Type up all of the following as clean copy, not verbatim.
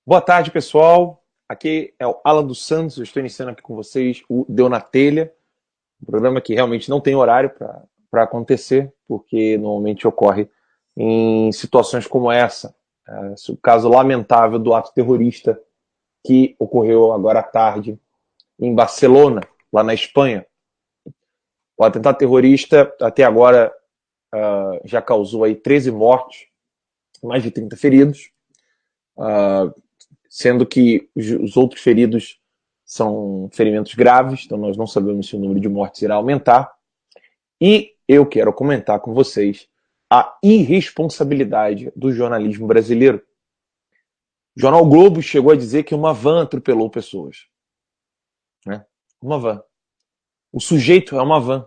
Boa tarde, pessoal. Aqui é o Alan dos Santos. Eu estou iniciando aqui com vocês o Deu na Telha, um programa que realmente não tem horário para acontecer, porque normalmente ocorre em situações como essa. O caso lamentável do ato terrorista que ocorreu agora à tarde em Barcelona, lá na Espanha. O atentado terrorista, até agora, já causou aí 13 mortos, mais de 30 feridos. Sendo que os outros feridos são ferimentos graves, então nós não sabemos se o número de mortes irá aumentar. E eu quero comentar com vocês a irresponsabilidade do jornalismo brasileiro. O jornal o Globo chegou a dizer que uma van atropelou pessoas. Né? Uma van. O sujeito é uma van.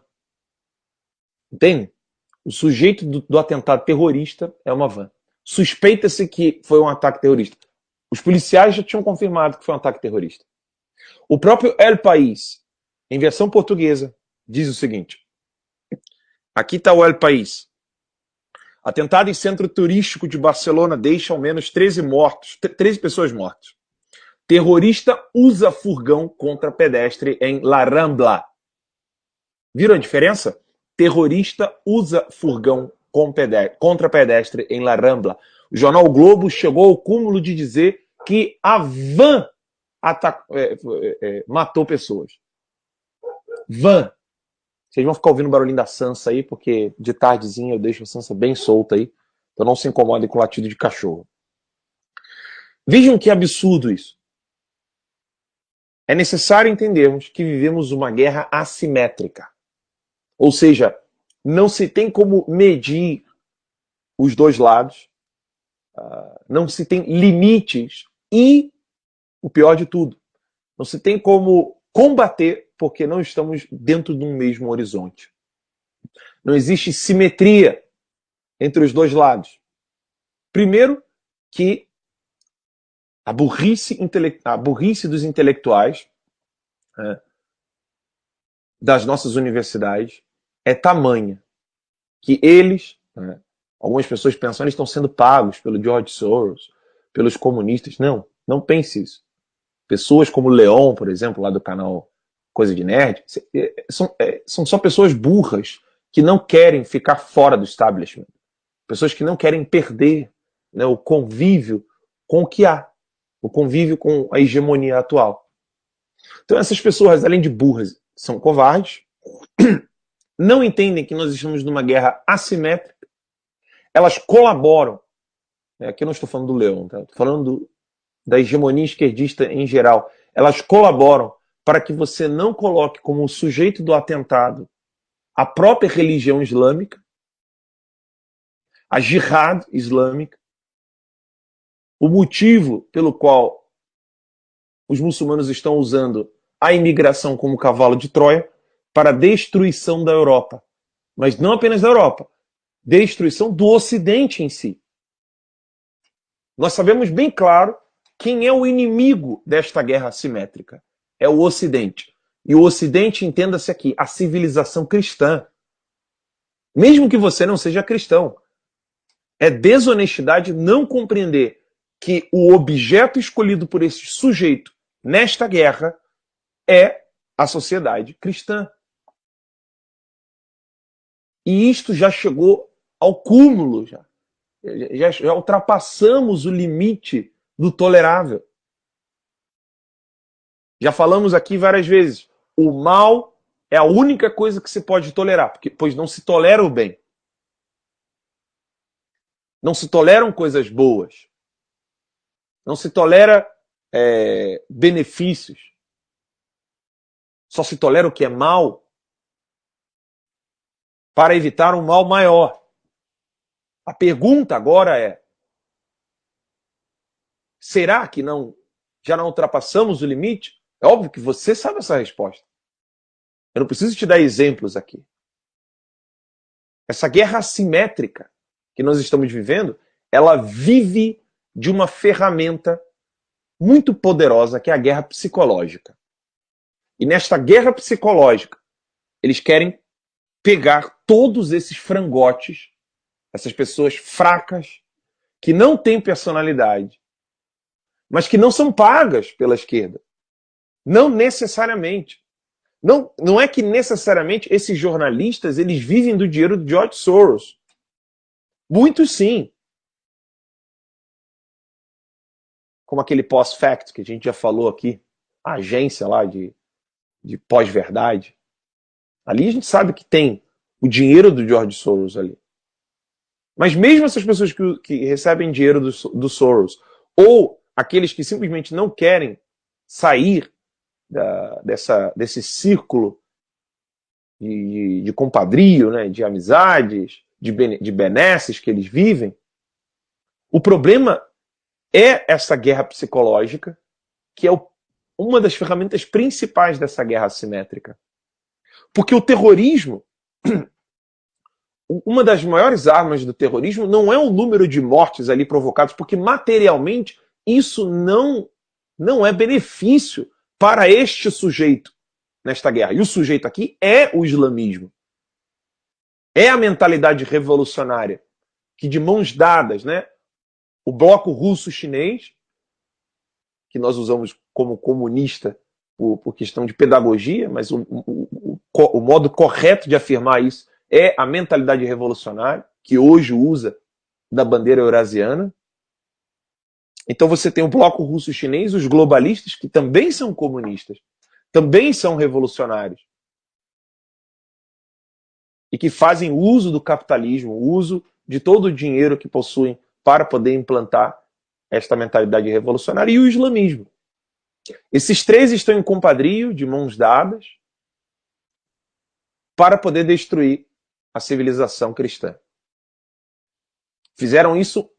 Entende? O sujeito do atentado terrorista é uma van. Suspeita-se que foi um ataque terrorista. Os policiais já tinham confirmado que foi um ataque terrorista. O próprio El País, em versão portuguesa, diz o seguinte. Aqui está o El País. Atentado em centro turístico de Barcelona deixa ao menos 13 pessoas mortas. Terrorista usa furgão contra pedestre em La Rambla. Viram a diferença? Terrorista usa furgão contra pedestre em La Rambla. O jornal o Globo chegou ao cúmulo de dizer que a van matou pessoas. Van. Vocês vão ficar ouvindo o barulhinho da Sansa aí, porque de tardezinha eu deixo a Sansa bem solta aí. Então não se incomodem com o latido de cachorro. Vejam que absurdo isso. É necessário entendermos que vivemos uma guerra assimétrica. Ou seja, não se tem como medir os dois lados, não se tem limites e, o pior de tudo, não se tem como combater porque não estamos dentro de um mesmo horizonte. Não existe simetria entre os dois lados. Primeiro, que a burrice dos intelectuais das nossas universidades é tamanha que eles, algumas pessoas pensam, eles estão sendo pagos pelo George Soros, pelos comunistas. Não, não pense isso. Pessoas como o Leon, por exemplo, lá do canal Coisa de Nerd, são só pessoas burras que não querem ficar fora do establishment. Pessoas que não querem perder, né, o convívio com o que há, o convívio com a hegemonia atual. Então essas pessoas, além de burras, são covardes, não entendem que nós estamos numa guerra assimétrica, elas colaboram, aqui eu não estou falando do Leon, tá? Estou falando da hegemonia esquerdista em geral, elas colaboram para que você não coloque como sujeito do atentado a própria religião islâmica, a jihad islâmica, o motivo pelo qual os muçulmanos estão usando a imigração como cavalo de Troia para a destruição da Europa. Mas não apenas da Europa, destruição do Ocidente em si. Nós sabemos bem claro quem é o inimigo desta guerra assimétrica. É o Ocidente. E o Ocidente, entenda-se aqui, a civilização cristã. Mesmo que você não seja cristão. É desonestidade não compreender que o objeto escolhido por esse sujeito nesta guerra é a sociedade cristã. E isto já chegou ao cúmulo. Já ultrapassamos o limite do tolerável. Já falamos aqui várias vezes, o mal é a única coisa que se pode tolerar, pois não se tolera o bem. Não se toleram coisas boas. Não se tolera benefícios. Só se tolera o que é mal para evitar um mal maior. A pergunta agora é, será que já não ultrapassamos o limite? É óbvio que você sabe essa resposta. Eu não preciso te dar exemplos aqui. Essa guerra assimétrica que nós estamos vivendo, ela vive de uma ferramenta muito poderosa, que é a guerra psicológica. E nesta guerra psicológica, eles querem pegar todos esses frangotes, essas pessoas fracas, que não têm personalidade, mas que não são pagas pela esquerda. Não necessariamente. Não é que necessariamente esses jornalistas eles vivem do dinheiro do George Soros. Muitos sim. Como aquele Post-Fact que a gente já falou aqui, a agência lá de pós-verdade. Ali a gente sabe que tem o dinheiro do George Soros ali. Mas mesmo essas pessoas que recebem dinheiro do Soros, ou aqueles que simplesmente não querem sair desse círculo de compadrio, né, de amizades, de benesses que eles vivem, o problema é essa guerra psicológica, que é uma das ferramentas principais dessa guerra assimétrica. Porque o terrorismo, uma das maiores armas do terrorismo não é o número de mortes ali provocadas, porque materialmente isso não é benefício para este sujeito nesta guerra. E o sujeito aqui é o islamismo. É a mentalidade revolucionária que, de mãos dadas, né, o bloco russo-chinês, que nós usamos como comunista por questão de pedagogia, mas o modo correto de afirmar isso é a mentalidade revolucionária, que hoje usa da bandeira eurasiana. Então você tem o bloco russo-chinês, os globalistas, que também são comunistas, também são revolucionários. E que fazem uso do capitalismo, uso de todo o dinheiro que possuem para poder implantar esta mentalidade revolucionária, e o islamismo. Esses três estão em compadrio, de mãos dadas, para poder destruir a civilização cristã. Fizeram isso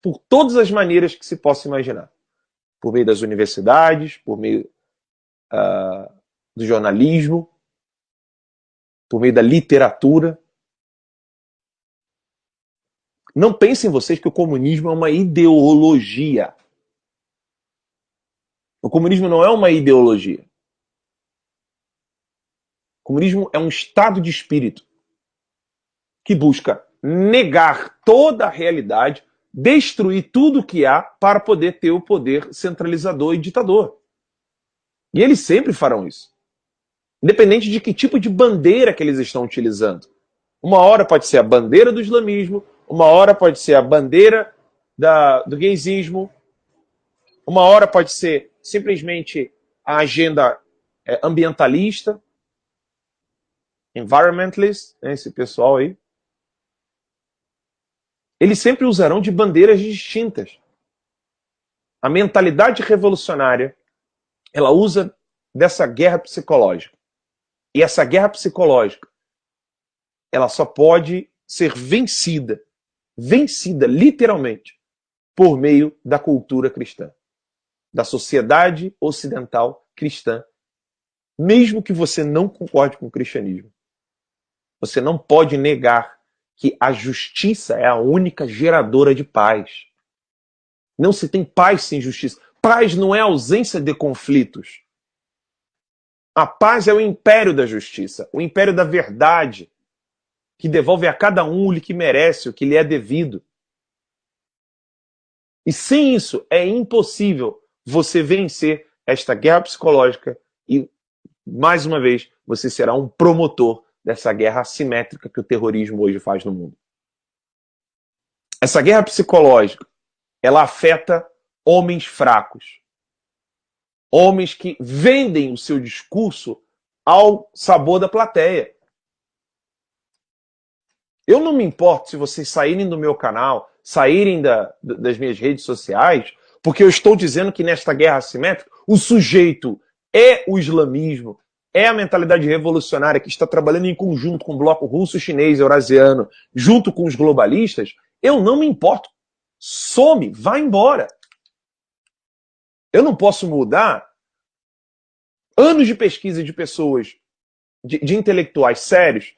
por todas as maneiras que se possa imaginar. Por meio das universidades, por meio do jornalismo, por meio da literatura. Não pensem vocês que o comunismo é uma ideologia. O comunismo não é uma ideologia. O comunismo é um estado de espírito que busca negar toda a realidade, destruir tudo o que há para poder ter o poder centralizador e ditador. E eles sempre farão isso. Independente de que tipo de bandeira que eles estão utilizando. Uma hora pode ser a bandeira do islamismo, uma hora pode ser a bandeira do gaysismo, uma hora pode ser simplesmente a agenda ambientalista, environmentalist, né, esse pessoal aí. Eles sempre usarão de bandeiras distintas. A mentalidade revolucionária, ela usa dessa guerra psicológica. E essa guerra psicológica, ela só pode ser vencida literalmente, por meio da cultura cristã, da sociedade ocidental cristã, mesmo que você não concorde com o cristianismo. Você não pode negar que a justiça é a única geradora de paz. Não se tem paz sem justiça. Paz não é ausência de conflitos. A paz é o império da justiça, o império da verdade, que devolve a cada um o que merece, o que lhe é devido. E sem isso é impossível você vencer esta guerra psicológica e, mais uma vez, você será um promotor dessa guerra assimétrica que o terrorismo hoje faz no mundo. Essa guerra psicológica, ela afeta homens fracos. Homens que vendem o seu discurso ao sabor da plateia. Eu não me importo se vocês saírem do meu canal, saírem das minhas redes sociais, porque eu estou dizendo que nesta guerra assimétrica, o sujeito é o islamismo, é a mentalidade revolucionária que está trabalhando em conjunto com o bloco russo-chinês, eurasiano, junto com os globalistas. Eu não me importo. Some, vai embora. Eu não posso mudar anos de pesquisa de pessoas, de intelectuais sérios,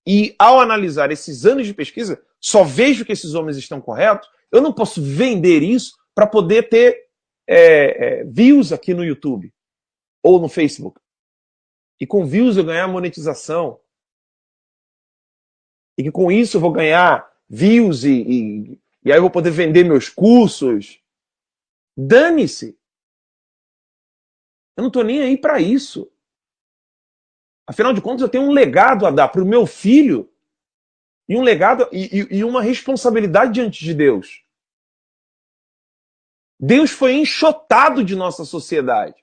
e ao analisar esses anos de pesquisa, só vejo que esses homens estão corretos. Eu não posso vender isso para poder ter views aqui no YouTube ou no Facebook. E com views eu ganhar monetização. E que com isso eu vou ganhar views e aí eu vou poder vender meus cursos. Dane-se. Eu não estou nem aí para isso. Afinal de contas, eu tenho um legado a dar para o meu filho e um legado e uma responsabilidade diante de Deus. Deus foi enxotado de nossa sociedade.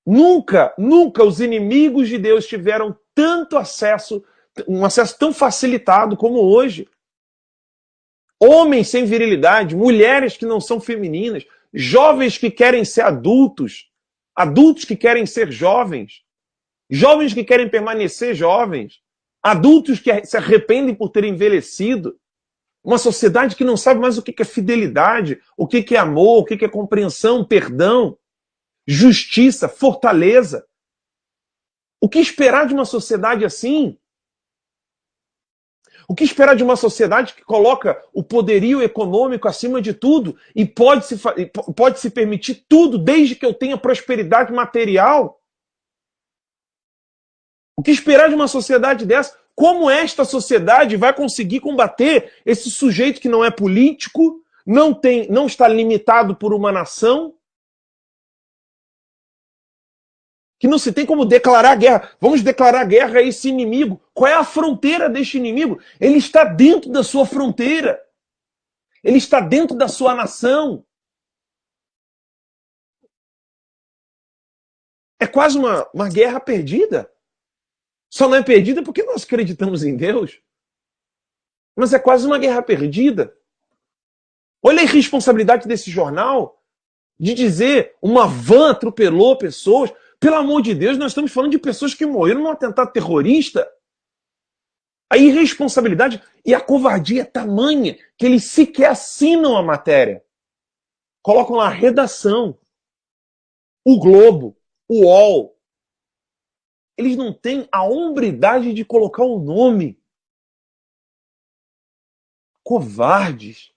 Nunca, nunca os inimigos de Deus tiveram tanto acesso, um acesso tão facilitado como hoje. Homens sem virilidade, mulheres que não são femininas, jovens que querem ser adultos, adultos que querem ser jovens, jovens que querem permanecer jovens, adultos que se arrependem por terem envelhecido. Uma sociedade que não sabe mais o que é fidelidade, o que é amor, o que é compreensão, perdão, justiça, fortaleza. O que esperar de uma sociedade assim? O que esperar de uma sociedade que coloca o poderio econômico acima de tudo e pode se permitir tudo desde que eu tenha prosperidade material? O que esperar de uma sociedade dessa? Como esta sociedade vai conseguir combater esse sujeito que não é político, não está limitado por uma nação, que não se tem como declarar guerra? Vamos declarar guerra a esse inimigo. Qual é a fronteira deste inimigo? Ele está dentro da sua fronteira. Ele está dentro da sua nação. É quase uma guerra perdida. Só não é perdida porque nós acreditamos em Deus. Mas é quase uma guerra perdida. Olha a irresponsabilidade desse jornal de dizer uma van atropelou pessoas. Pelo amor de Deus, nós estamos falando de pessoas que morreram num atentado terrorista. A irresponsabilidade e a covardia é tamanha que eles sequer assinam a matéria. Colocam lá a redação, o Globo, o UOL. Eles não têm a hombridade de colocar o nome. Covardes.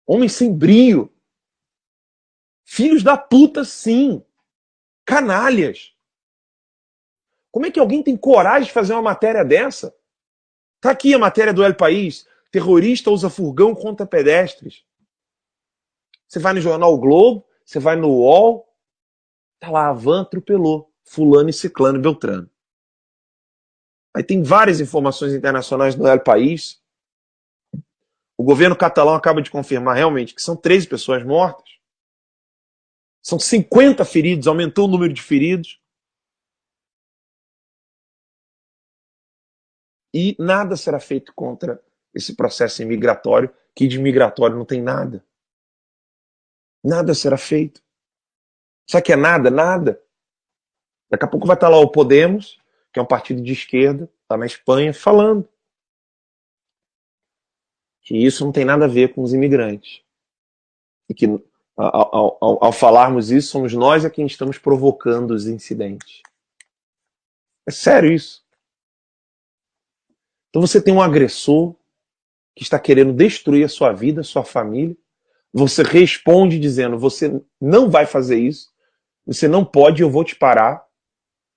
Homens sem brio. Filhos da puta, sim. Canalhas. Como é que alguém tem coragem de fazer uma matéria dessa? Tá aqui a matéria do El País. Terrorista usa furgão contra pedestres. Você vai no jornal o Globo, você vai no UOL, tá lá, a van atropelou fulano e ciclano e beltrano. Aí tem várias informações internacionais no El País. O governo catalão acaba de confirmar realmente que são 13 pessoas mortas. São 50 feridos, aumentou o número de feridos. E nada será feito contra esse processo imigratório, que de migratório não tem nada. Nada será feito. Sabe o que é nada? Nada. Daqui a pouco vai estar lá o Podemos, que é um partido de esquerda, lá na Espanha, falando que isso não tem nada a ver com os imigrantes. E que ao falarmos isso, somos nós a quem estamos provocando os incidentes. É sério isso. Então você tem um agressor que está querendo destruir a sua vida, a sua família. Você responde dizendo, você não vai fazer isso, você não pode, eu vou te parar.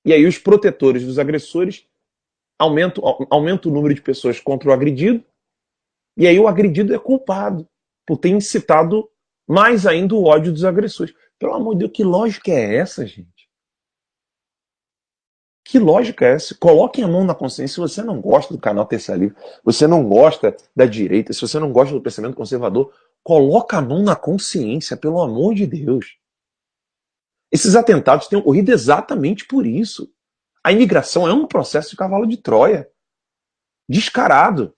E aí os protetores dos agressores aumentam o número de pessoas contra o agredido, e aí o agredido é culpado por ter incitado mais ainda o ódio dos agressores. Pelo amor de Deus, que lógica é essa, gente? Que lógica é essa? Coloquem a mão na consciência. Se você não gosta do canal Terça Livre, você não gosta da direita, se você não gosta do pensamento conservador, coloca a mão na consciência, pelo amor de Deus. Esses atentados têm ocorrido exatamente por isso. A imigração é um processo de cavalo de Troia. Descarado.